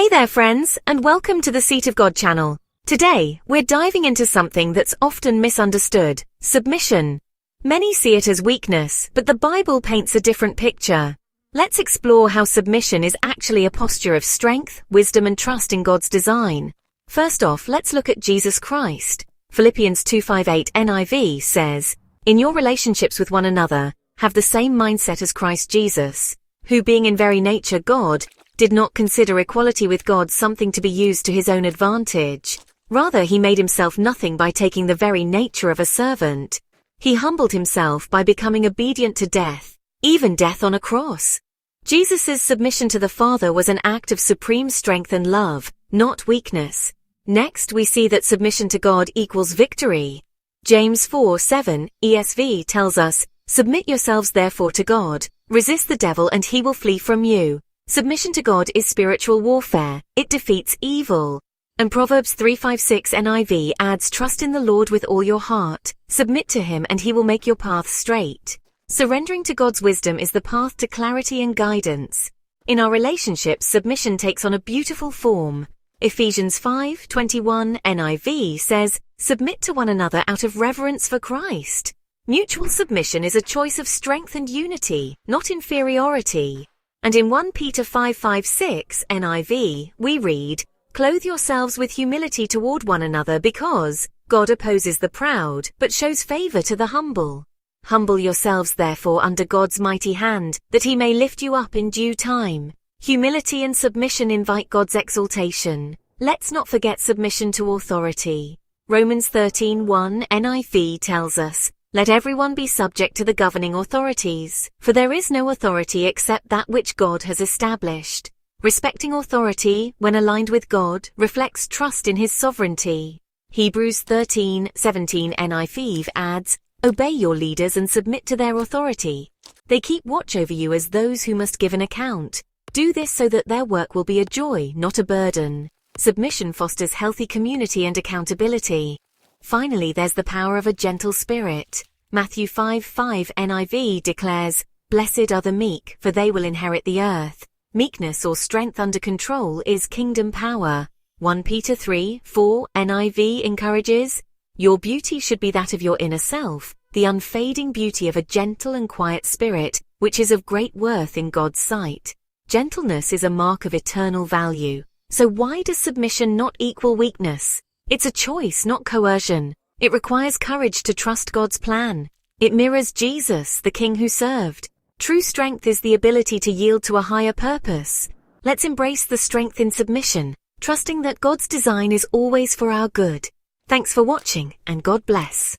Hey there friends, and welcome to the Seat of God channel. Today, we're diving into something that's often misunderstood: submission. Many see it as weakness, but the Bible paints a different picture. Let's explore how submission is actually a posture of strength, wisdom, and trust in God's design. First off, let's look at Jesus Christ. Philippians 2:5-8 NIV says, "In your relationships with one another, have the same mindset as Christ Jesus, who being in very nature God, did not consider equality with God something to be used to his own advantage. Rather, he made himself nothing by taking the very nature of a servant. He humbled himself by becoming obedient to death, even death on a cross." Jesus' submission to the Father was an act of supreme strength and love, not weakness. Next, we see that submission to God equals victory. James 4:7 ESV tells us, "Submit yourselves therefore to God, resist the devil and he will flee from you." Submission to God is spiritual warfare. It defeats evil. And Proverbs 3:5-6 NIV adds, "Trust in the Lord with all your heart. Submit to him and he will make your path straight." Surrendering to God's wisdom is the path to clarity and guidance. In our relationships, submission takes on a beautiful form. Ephesians 5:21 NIV says, "Submit to one another out of reverence for Christ." Mutual submission is a choice of strength and unity, not inferiority. And in 1 Peter 5:5-6 NIV, we read, "Clothe yourselves with humility toward one another because God opposes the proud, but shows favor to the humble. Humble yourselves therefore under God's mighty hand, that he may lift you up in due time." Humility and submission invite God's exaltation. Let's not forget submission to authority. Romans 13:1 NIV tells us, "Let everyone be subject to the governing authorities, for there is no authority except that which God has established." Respecting authority, when aligned with God, reflects trust in his sovereignty. Hebrews 13:17 NIV adds, "Obey your leaders and submit to their authority. They keep watch over you as those who must give an account. Do this so that their work will be a joy, not a burden." Submission fosters healthy community and accountability. Finally, there's the power of a gentle spirit. Matthew 5:5 NIV declares, "Blessed are the meek, for they will inherit the earth." Meekness or strength under control is kingdom power. 1 Peter 3:4 NIV encourages, "Your beauty should be that of your inner self, the unfading beauty of a gentle and quiet spirit, which is of great worth in God's sight." Gentleness is a mark of eternal value. So why does submission not equal weakness? It's a choice, not coercion. It requires courage to trust God's plan. It mirrors Jesus, the King who served. True strength is the ability to yield to a higher purpose. Let's embrace the strength in submission, trusting that God's design is always for our good. Thanks for watching, and God bless.